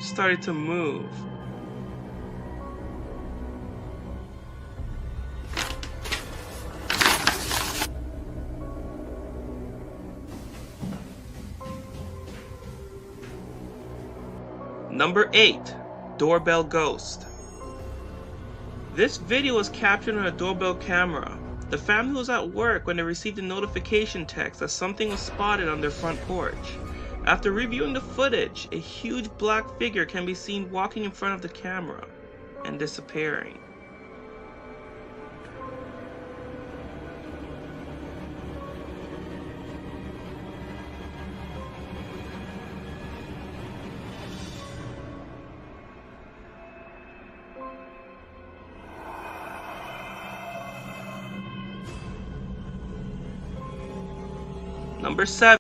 started to move. Number 8. Doorbell Ghost. This video was captured on a doorbell camera. The family was at work when they received a notification text that something was spotted on their front porch. After reviewing the footage, a huge black figure can be seen walking in front of the camera and disappearing. Number 7.